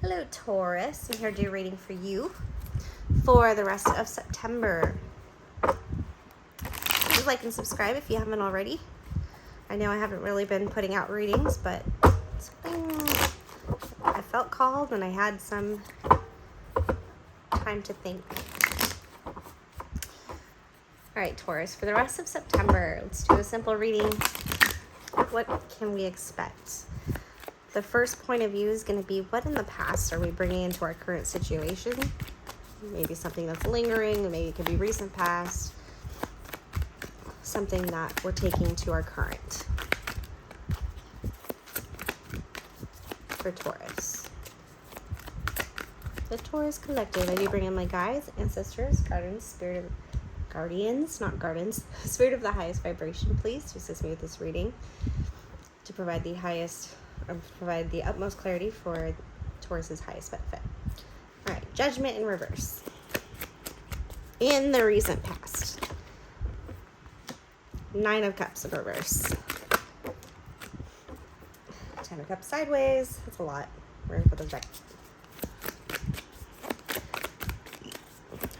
Hello, Taurus. I'm here to do a reading for you for the rest of September. Please like and subscribe if you haven't already. I know I haven't really been putting out readings, but something I felt called and I had some time to think. All right, Taurus, for the rest of September, let's do a simple reading. What can we expect? The first point of view is going to be, what in the past are we bringing into our current situation? Maybe something that's lingering, maybe it could be recent past, something that we're taking to our current. For Taurus. The Taurus Collective, I do bring in my guides, ancestors, guardians, spirit of the highest vibration, please, to assist me with this reading, to provide the utmost clarity for Taurus's highest benefit. All right, Judgment in reverse. In the recent past. 9 of Cups in reverse. 10 of Cups sideways. That's a lot. We're going to put those back.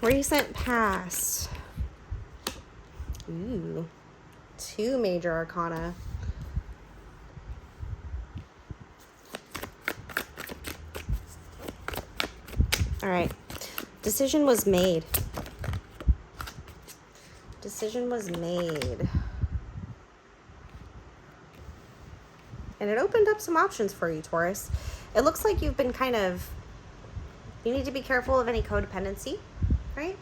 Recent past. Ooh. 2 major arcana. All right. Decision was made. Decision was made. And it opened up some options for you, Taurus. It looks like you've been you need to be careful of any codependency, right?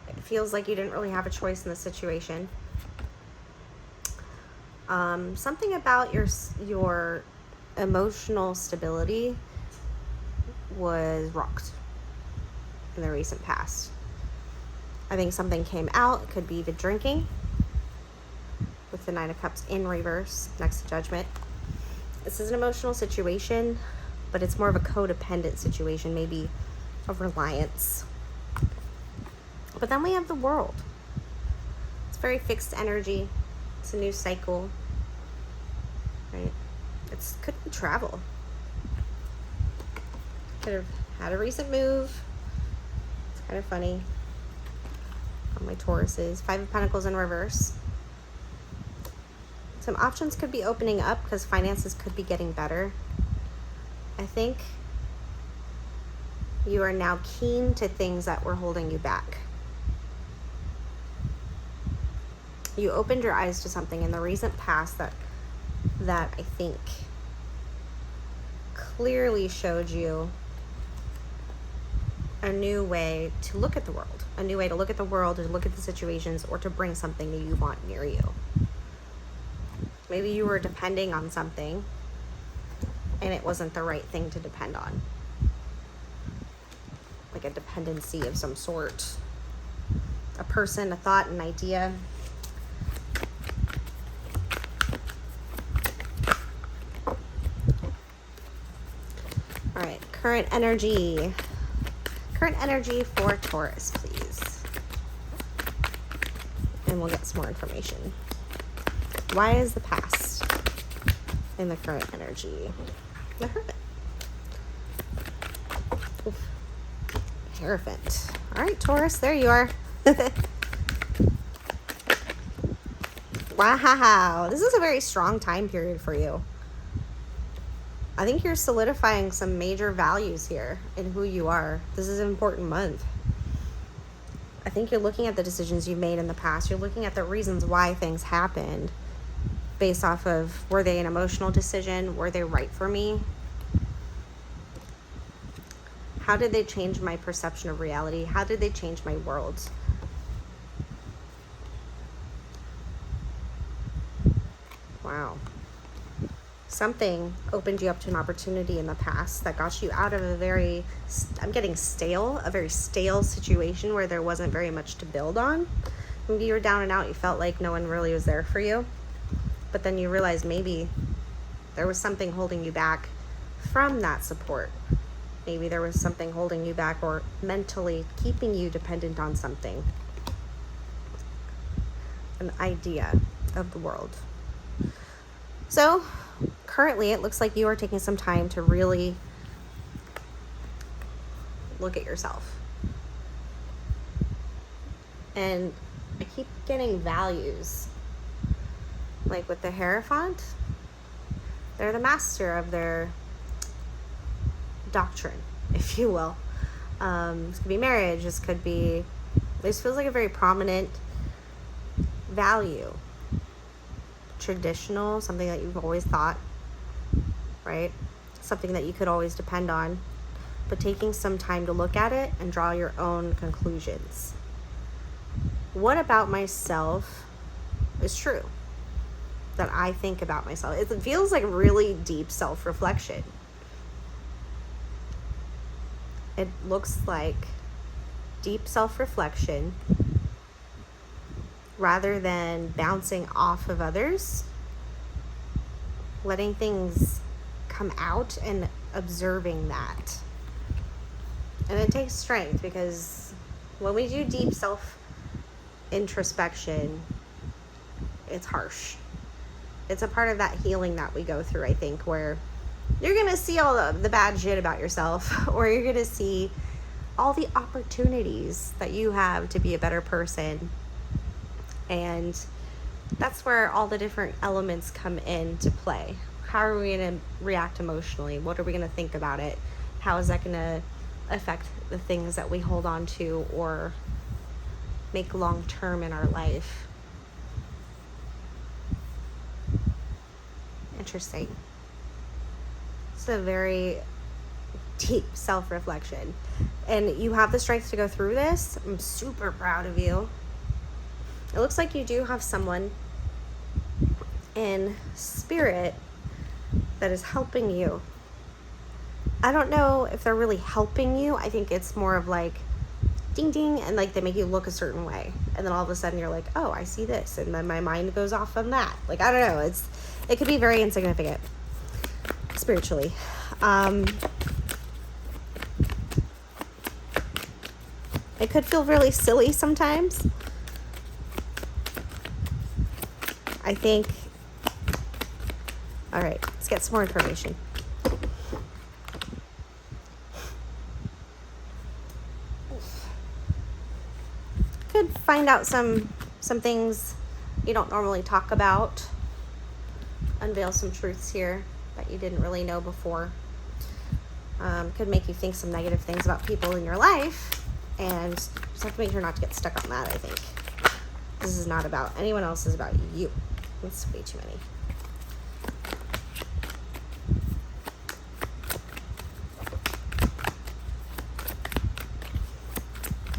It feels like you didn't really have a choice in the situation. Something about your emotional stability was rocked in the recent past. I think something came out. It could be the drinking with the 9 of Cups in reverse next to Judgment. This is an emotional situation, but it's more of a codependent situation, maybe of reliance. But then we have the World. It's very fixed energy. It's a new cycle, right? Could be travel. Could have had a recent move. It's kind of funny on my Tauruses. 5 of Pentacles in reverse. Some options could be opening up because finances could be getting better. I think you are now keen to things that were holding you back. You opened your eyes to something in the recent past that I think clearly showed you a new way to look at the world, or to look at the situations, or to bring something that you want near you. Maybe you were depending on something and it wasn't the right thing to depend on. Like a dependency of some sort. A person, a thought, an idea. All right, current energy. Current energy for Taurus, please. And we'll get some more information. Why is the past in the current energy? The Hermit. Oof. Hierophant. All right, Taurus, there you are. Wow, this is a very strong time period for you. I think you're solidifying some major values here in who you are. This is an important month. I think you're looking at the decisions you made in the past. You're looking at the reasons why things happened based off of, were they an emotional decision? Were they right for me? How did they change my perception of reality? How did they change my world? Wow. Something opened you up to an opportunity in the past that got you out of a very stale situation where there wasn't very much to build on. Maybe you were down and out. You felt like no one really was there for you. But then you realized maybe there was something holding you back from that support. Maybe there was something holding you back or mentally keeping you dependent on something. An idea of the world. So currently, it looks like you are taking some time to really look at yourself. And I keep getting values. Like with the Hierophant, they're the master of their doctrine, if you will. This could be marriage. This feels like a very prominent value. Traditional, something that you've always thought, right? Something that you could always depend on, but taking some time to look at it and draw your own conclusions. What about myself is true that I think about myself? It feels like really deep self-reflection. It looks like deep self-reflection rather than bouncing off of others, letting things come out and observing that. And it takes strength, because when we do deep self-introspection, it's harsh. It's a part of that healing that we go through, I think, where you're going to see all the bad shit about yourself, or you're going to see all the opportunities that you have to be a better person. And that's where all the different elements come into play. How are we going to react emotionally? What are we going to think about it? How is that going to affect the things that we hold on to or make long term in our life? Interesting. It's a very deep self-reflection. And you have the strength to go through this. I'm super proud of you. It looks like you do have someone in spirit that is helping you. I don't know if they're really helping you. I think it's more of like ding ding, and like they make you look a certain way, and then all of a sudden you're like, oh, I see this, and then my mind goes off on that. Like, I don't know, it could be very insignificant spiritually. It could feel really silly sometimes. I think, all right, let's get some more information. Could find out some things you don't normally talk about. Unveil some truths here that you didn't really know before. Could make you think some negative things about people in your life, and just have to make sure not to get stuck on that, I think. This is not about anyone else, it's about you. That's way too many.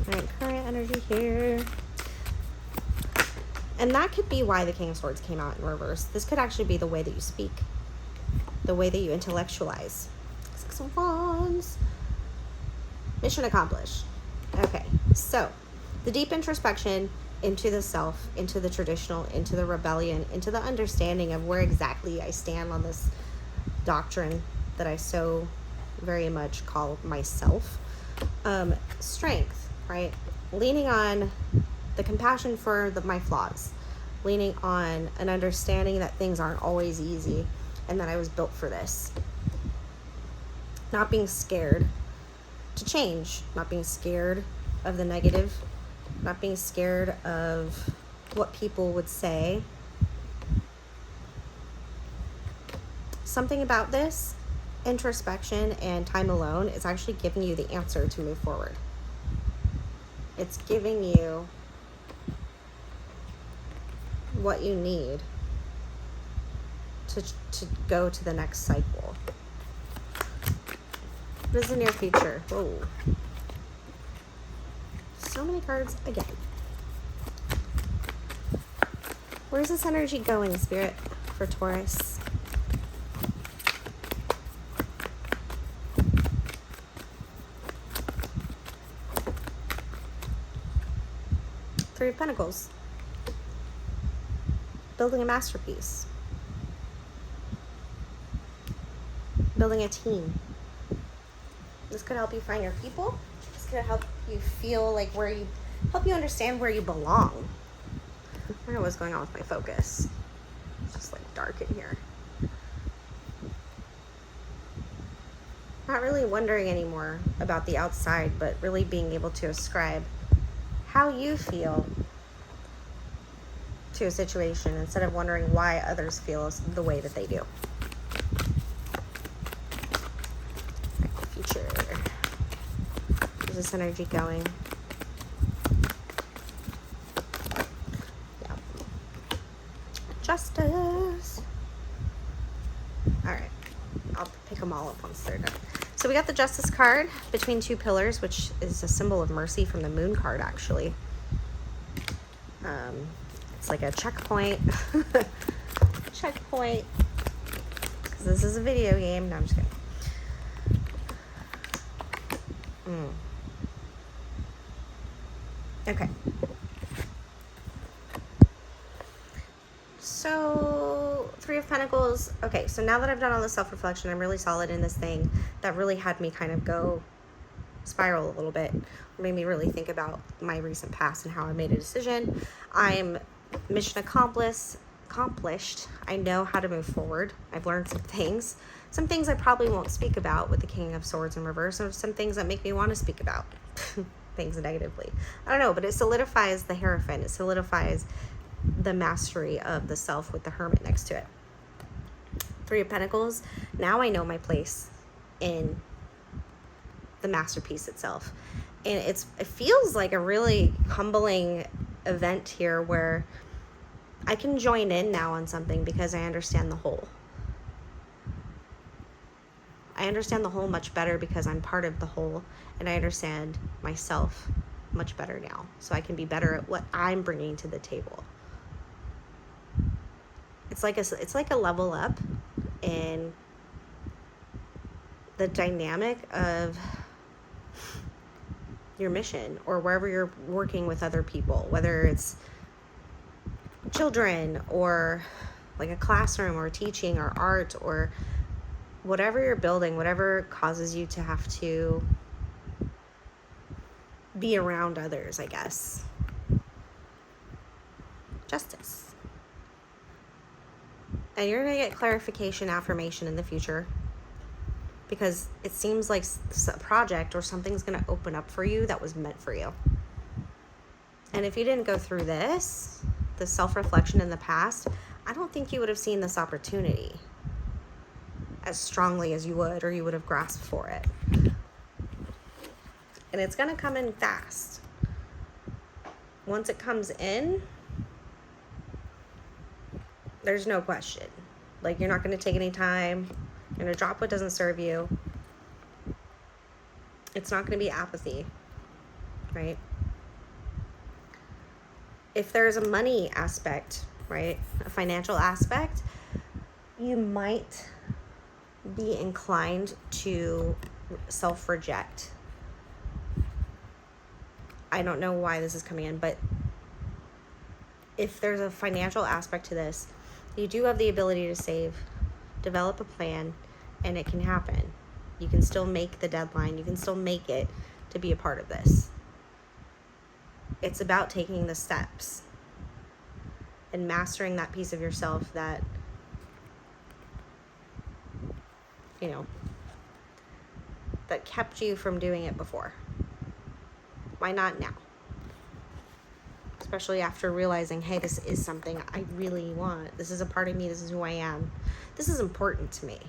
All right, current energy here. And that could be why the King of Swords came out in reverse. This could actually be the way that you speak, the way that you intellectualize. Six of Wands. Mission accomplished. Okay, so the deep introspection into the self, into the traditional, into the rebellion, into the understanding of where exactly I stand on this doctrine that I so very much call myself. Strength, right? Leaning on the compassion for my flaws, leaning on an understanding that things aren't always easy and that I was built for this. Not being scared to change, not being scared of the negative, not being scared of what people would say. Something about this introspection and time alone is actually giving you the answer to move forward. It's giving you what you need to go to the next cycle. What is the near future? Whoa. So many cards again. Where's this energy going, Spirit, for Taurus? Three of Pentacles. Building a masterpiece. Building a team. This could help you find your people. This could help you feel like help you understand where you belong. I don't know what's going on with my focus. It's just like dark in here. Not really wondering anymore about the outside, but really being able to ascribe how you feel to a situation instead of wondering why others feel the way that they do. Future. Is this energy going? Yeah. Justice. All right. I'll pick them all up once they're done. So we got the Justice card between two pillars, which is a symbol of mercy from the Moon card, actually. It's like a checkpoint. Checkpoint. Because this is a video game. No, I'm just kidding. Okay. So, Three of Pentacles. Okay, so now that I've done all this self-reflection, I'm really solid in this thing that really had me kind of go spiral a little bit. Made me really think about my recent past and how I made a decision. I'm mission accomplished. I know how to move forward. I've learned some things. Some things I probably won't speak about with the King of Swords in reverse, and some things that make me want to speak about things negatively. I don't know, but it solidifies the Hierophant. It solidifies the mastery of the self with the Hermit next to it. Three of Pentacles. Now I know my place in the masterpiece itself. And it feels like a really humbling event here where I can join in now on something because I understand the whole. I understand the whole much better because I'm part of the whole, and I understand myself much better now. So I can be better at what I'm bringing to the table. It's like a level up in the dynamic of your mission or wherever you're working with other people, whether it's children or like a classroom or teaching or art or whatever you're building, whatever causes you to have to be around others, I guess. Justice. And you're going to get clarification, affirmation in the future because it seems like a project or something's going to open up for you that was meant for you. And if you didn't go through this self-reflection in the past, I don't think you would have seen this opportunity as strongly as you would, or you would have grasped for it. And it's going to come in fast. Once it comes in, there's no question. Like, you're not going to take any time. You're going to drop what doesn't serve you. It's not going to be apathy, right? If there's a money aspect, right, a financial aspect, you might be inclined to self-reject. I don't know why this is coming in, but if there's a financial aspect to this, you do have the ability to save, develop a plan, and it can happen. You can still make the deadline. You can still make it to be a part of this. It's about taking the steps and mastering that piece of yourself that, you know, that kept you from doing it before. Why not now? Especially after realizing, hey, this is something I really want. This is a part of me. This is who I am. This is important to me.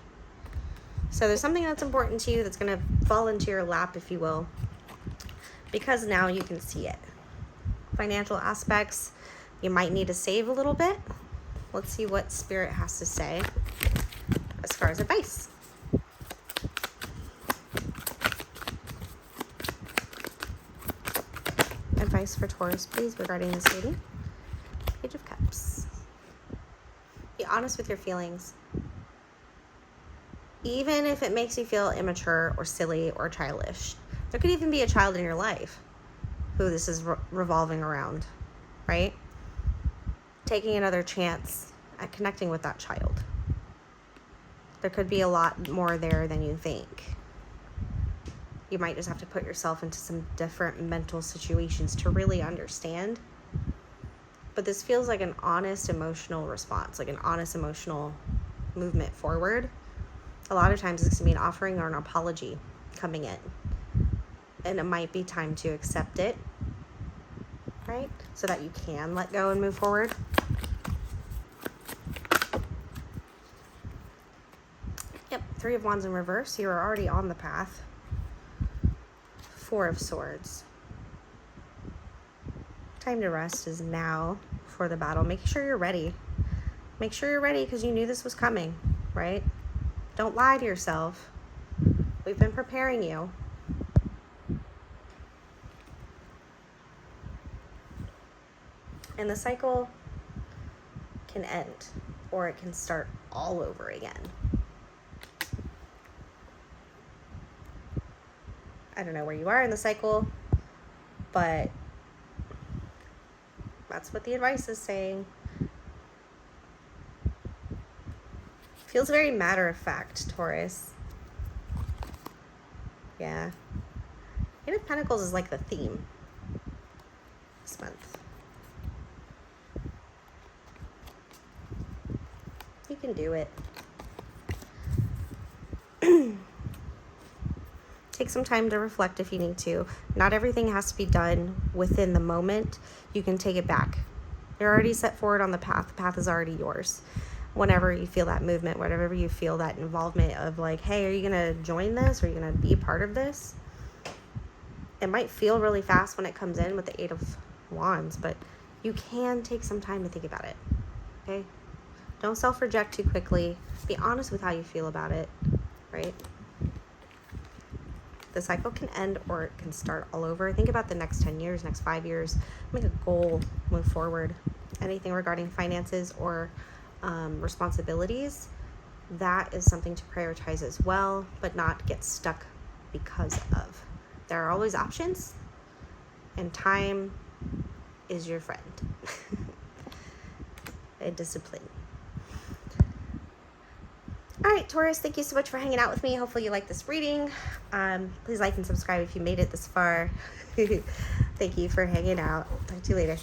So there's something that's important to you that's going to fall into your lap, if you will, because now you can see it. Financial aspects, you might need to save a little bit. Let's see what Spirit has to say as far as advice. Advice for Taurus, please, regarding this reading. Page of Cups. Be honest with your feelings. Even if it makes you feel immature or silly or childish. There could even be a child in your life who this is revolving around, right? Taking another chance at connecting with that child. There could be a lot more there than you think. You might just have to put yourself into some different mental situations to really understand. But this feels like an honest emotional response, like an honest emotional movement forward. A lot of times it's going to be an offering or an apology coming in. And it might be time to accept it, right? So that you can let go and move forward. Yep, 3 of Wands in reverse. You're already on the path. 4 of Swords. Time to rest is now for the battle. Make sure you're ready. Make sure you're ready because you knew this was coming, right? Don't lie to yourself. We've been preparing you. And the cycle can end or it can start all over again. I don't know where you are in the cycle, but that's what the advice is saying. Feels very matter of fact, Taurus. Yeah. Eight of Pentacles is like the theme this month. You can do it. Take some time to reflect if you need to. Not everything has to be done within the moment. You can take it back. You're already set forward on the path. The path is already yours. Whenever you feel that movement, whenever you feel that involvement of like, hey, are you going to join this? Are you going to be a part of this? It might feel really fast when it comes in with the 8 of Wands, but you can take some time to think about it. Okay? Don't self-reject too quickly. Be honest with how you feel about it, right? The cycle can end or it can start all over. Think about the next 10 years, next 5 years. Make a goal, move forward. Anything regarding finances or responsibilities, that is something to prioritize as well, but not get stuck because of. There are always options, and time is your friend. And discipline. All right, Taurus, thank you so much for hanging out with me. Hopefully you like this reading. Please like and subscribe if you made it this far. Thank you for hanging out. Talk to you later.